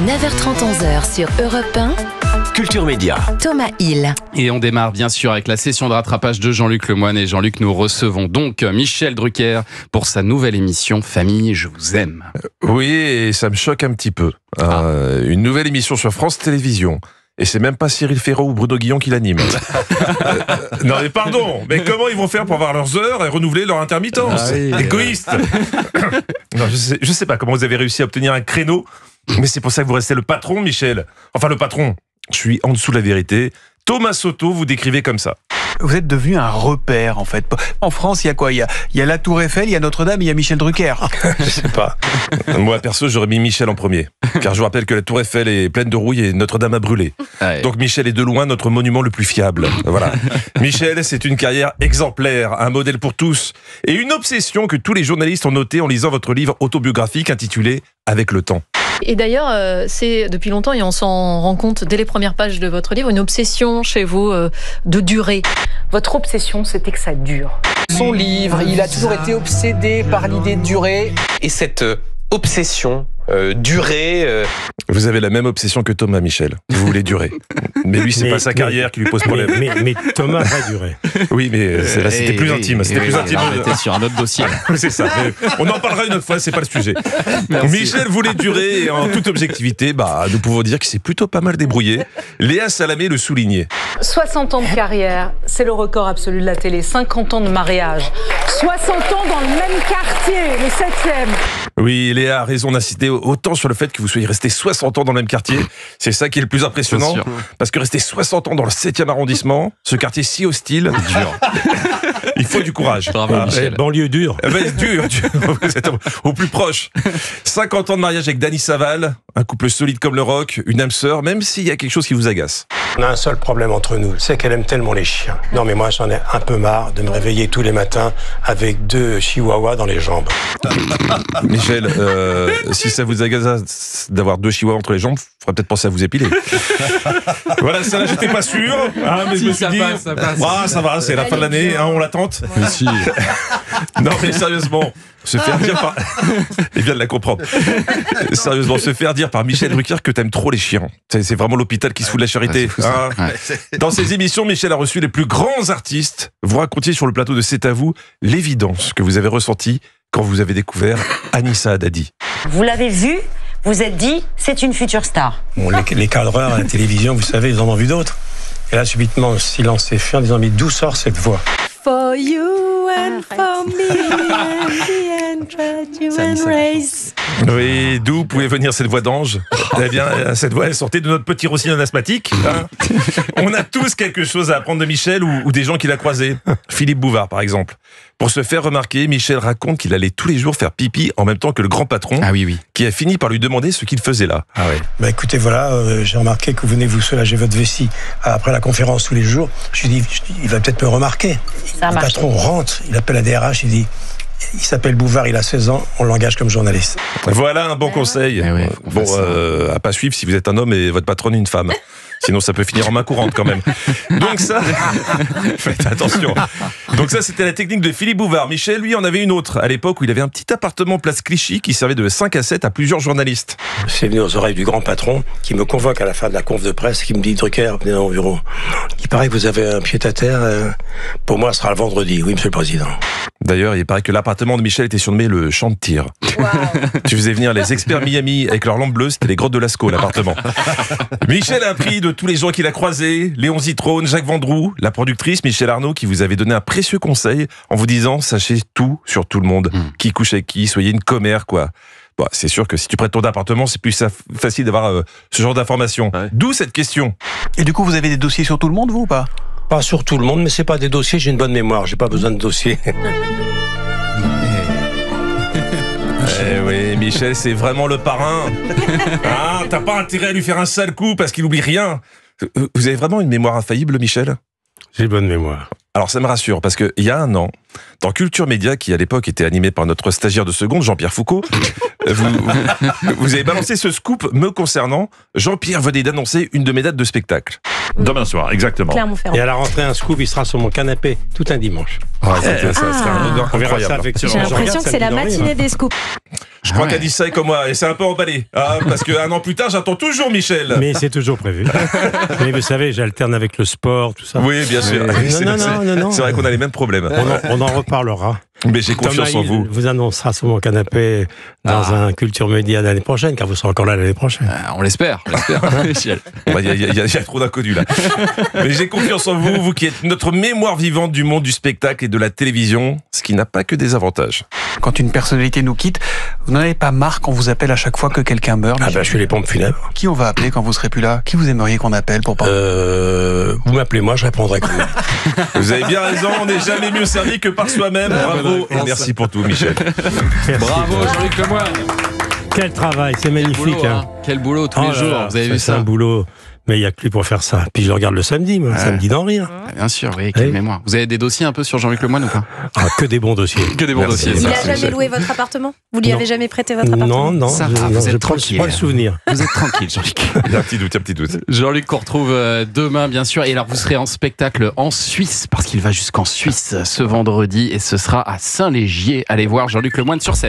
9h30, 11h sur Europe 1. Culture Média. Thomas Hill. Et on démarre bien sûr avec la session de rattrapage de Jean-Luc Lemoyne. Et Jean-Luc, nous recevons donc Michel Drucker pour sa nouvelle émission Famille, je vous aime. Oui, et ça me choque un petit peu. Une nouvelle émission sur France Télévisions. Et c'est même pas Cyril Ferraud ou Bruno Guillon qui l'animent. Non mais pardon, mais comment ils vont faire pour avoir leurs heures et renouveler leur intermittence? Égoïste. Non, je sais pas comment vous avez réussi à obtenir un créneau, mais c'est pour ça que vous restez le patron, Michel. Enfin le patron, je suis en dessous de la vérité. Thomas Soto, vous décrivez comme ça. Vous êtes devenu un repère, en fait. En France, il y a quoi ? Il y a la Tour Eiffel, il y a Notre-Dame, il y a Michel Drucker. Je sais pas. Moi, perso, j'aurais mis Michel en premier. Car je vous rappelle que la Tour Eiffel est pleine de rouille et Notre-Dame a brûlé. Ouais. Donc Michel est de loin notre monument le plus fiable. Voilà. Michel, c'est une carrière exemplaire, un modèle pour tous. Et une obsession que tous les journalistes ont notée en lisant votre livre autobiographique intitulé « Avec le temps ». Et d'ailleurs, c'est depuis longtemps, et on s'en rend compte dès les premières pages de votre livre, une obsession chez vous de durée. Votre obsession, c'était que ça dure. Son livre, il a toujours été obsédé par l'idée de durer. Et cette obsession, durer... Vous avez la même obsession que Thomas, Michel. Vous voulez durer. Mais lui, c'est pas sa carrière qui lui pose problème. Mais Thomas va durer. Oui, mais là, c'était plus intime. C'était plus intime. On était sur un autre dossier. C'est ça. Mais on en parlera une autre fois, c'est pas le sujet. Michel voulait durer et en toute objectivité, nous pouvons dire qu'il s'est plutôt pas mal débrouillé. Léa Salamé le soulignait. 60 ans de carrière, c'est le record absolu de la télé. 50 ans de mariage. 60 ans dans le même quartier, le 7e. Oui, Léa a raison d'insister autant sur le fait que vous soyez resté 60 ans dans le même quartier. C'est ça qui est le plus impressionnant. Parce que rester 60 ans dans le 7e arrondissement, ce quartier si hostile, dur. Il faut du courage. Bravo, Michel. Banlieue dure. Dur. Vous êtes au plus proche. 50 ans de mariage avec Dany Saval, un couple solide comme le rock, une âme sœur, même s'il y a quelque chose qui vous agace. On a un seul problème entre nous, c'est qu'elle aime tellement les chiens. Non mais moi j'en ai un peu marre de me réveiller tous les matins avec 2 chihuahuas dans les jambes. Michel, si ça vous agace d'avoir 2 chihuahuas entre les jambes, il faudrait peut-être penser à vous épiler. Voilà, ça là j'étais pas sûr. Mais je me suis dit, ça va, c'est la fin de l'année, on l'attente. Mais si. Non mais sérieusement, se faire dire par... Il vient de la comprendre. Sérieusement, se faire dire par Michel Drucker que t'aimes trop les chiens. C'est vraiment l'hôpital qui se fout de la charité. Dans ses émissions, Michel a reçu les plus grands artistes. Vous racontiez sur le plateau de C'est à vous l'évidence que vous avez ressentie quand vous avez découvert Anissa Haddadi. Vous l'avez vu, vous êtes dit, c'est une future star. Bon, les cadreurs à la télévision, vous savez, ils en ont vu d'autres. Et là, subitement, le silence s'est fait en disant, mais d'où sort cette voix ? For you and for me and the and and race. Oui, d'où pouvait venir cette voix d'ange? Eh bien, cette voix, elle sortait de notre petit rossignol asthmatique. On a tous quelque chose à apprendre de Michel ou des gens qu'il a croisés. Philippe Bouvard, par exemple. Pour se faire remarquer, Michel raconte qu'il allait tous les jours faire pipi en même temps que le grand patron, qui a fini par lui demander ce qu'il faisait là. Écoutez, voilà, j'ai remarqué que vous venez vous soulager votre vessie après la conférence tous les jours. Je lui dis, il va peut-être me remarquer. Le patron rentre, il appelle la DRH, il dit... Il s'appelle Bouvard, il a 16 ans, on l'engage comme journaliste. Voilà un bon conseil. À pas suivre si vous êtes un homme et votre patronne une femme. Sinon, ça peut finir en main courante quand même. Donc ça, faites attention. Donc ça, c'était la technique de Philippe Bouvard. Michel, lui, en avait une autre. À l'époque où il avait un petit appartement place Clichy qui servait de 5 à 7 à plusieurs journalistes. C'est venu aux oreilles du grand patron qui me convoque à la fin de la conf de presse, qui me dit, Drucker, venez dans mon bureau. Il paraît que vous avez un pied-à-terre. Pour moi, ce sera le vendredi. Oui, monsieur le président. D'ailleurs, il paraît que l'appartement de Michel était surnommé le champ de tir. Wow. Tu faisais venir les experts Miami avec leurs lampes bleues, c'était les grottes de Lascaux, l'appartement. Michel a appris de tous les gens qu'il a croisés, Léon Zitrone, Jacques Vendroux, la productrice Michel Arnaud qui vous avait donné un précieux conseil en vous disant, sachez tout sur tout le monde, qui couche avec qui, soyez une commère, quoi. Bon, c'est sûr que si tu prêtes ton appartement, c'est plus facile d'avoir ce genre d'informations. Ouais. D'où cette question. Et du coup, vous avez des dossiers sur tout le monde, vous, ou pas ? Pas sur tout le monde, mais c'est pas des dossiers, j'ai une bonne mémoire, j'ai pas besoin de dossiers. Oui, Michel, c'est vraiment le parrain. T'as pas intérêt à lui faire un sale coup parce qu'il oublie rien. Vous avez vraiment une mémoire infaillible, Michel ? J'ai bonne mémoire. Alors ça me rassure, parce qu'il y a un an, dans Culture Média, qui à l'époque était animé par notre stagiaire de seconde, Jean-Pierre Foucault, vous avez balancé ce scoop me concernant. Jean-Pierre venait d'annoncer une de mes dates de spectacle. Demain soir, exactement. Clermont-Ferrand. Et à la rentrée, un scoop, il sera sur mon canapé tout un dimanche. Ça serait un honneur On verra ça incroyable. effectivement. J'ai l'impression que c'est la matinée des scoops. Je crois qu'Adi est comme moi, et c'est un peu emballé. Parce qu'un an plus tard, j'attends toujours Michel. Mais c'est toujours prévu. Mais vous savez, j'alterne avec le sport, tout ça. Oui, bien sûr. Non. C'est vrai qu'on a les mêmes problèmes. On en reparlera. Mais j'ai confiance en vous. Vous annoncera sur mon canapé dans un Culture Média l'année prochaine, car vous serez encore là l'année prochaine. On l'espère, Michel. Il y a trop d'inconnus là. Mais j'ai confiance en vous, vous qui êtes notre mémoire vivante du monde du spectacle et de la télévision, ce qui n'a pas que des avantages. Quand une personnalité nous quitte, vous n'en avez pas marre qu'on vous appelle à chaque fois que quelqu'un meurt? Ah ben, je suis les pompes funèbres. Qui on va appeler quand vous serez plus là? Qui vous aimeriez qu'on appelle pour parler? Vous m'appelez moi, je répondrai quand même. Vous avez bien raison, on n'est jamais mieux servi que par soi-même. Bravo et merci pour tout, Michel. Merci. Bravo, Jean-Luc Lemoyne. Quel travail, c'est magnifique. Quel boulot tous les jours, vous avez vu C'est ça? un boulot. Mais il n'y a que lui pour faire ça. Puis je le regarde le samedi, moi. Samedi d'en rire. Bien sûr, oui, quelle mémoire. Vous avez des dossiers un peu sur Jean-Luc Lemoyne ou pas? Que des bons dossiers. Que des bons dossiers. Il ça. a jamais loué votre appartement? Vous lui avez jamais prêté votre appartement? Non, Ça va, vous je êtes prends tranquille. pas le souvenir. Vous êtes tranquille, Jean-Luc. Il y a un petit doute. Jean-Luc qu'on retrouve demain, bien sûr. Et alors, vous serez en spectacle en Suisse, parce qu'il va jusqu'en Suisse ce vendredi, et ce sera à Saint-Légier. Allez voir Jean-Luc Lemoyne sur scène.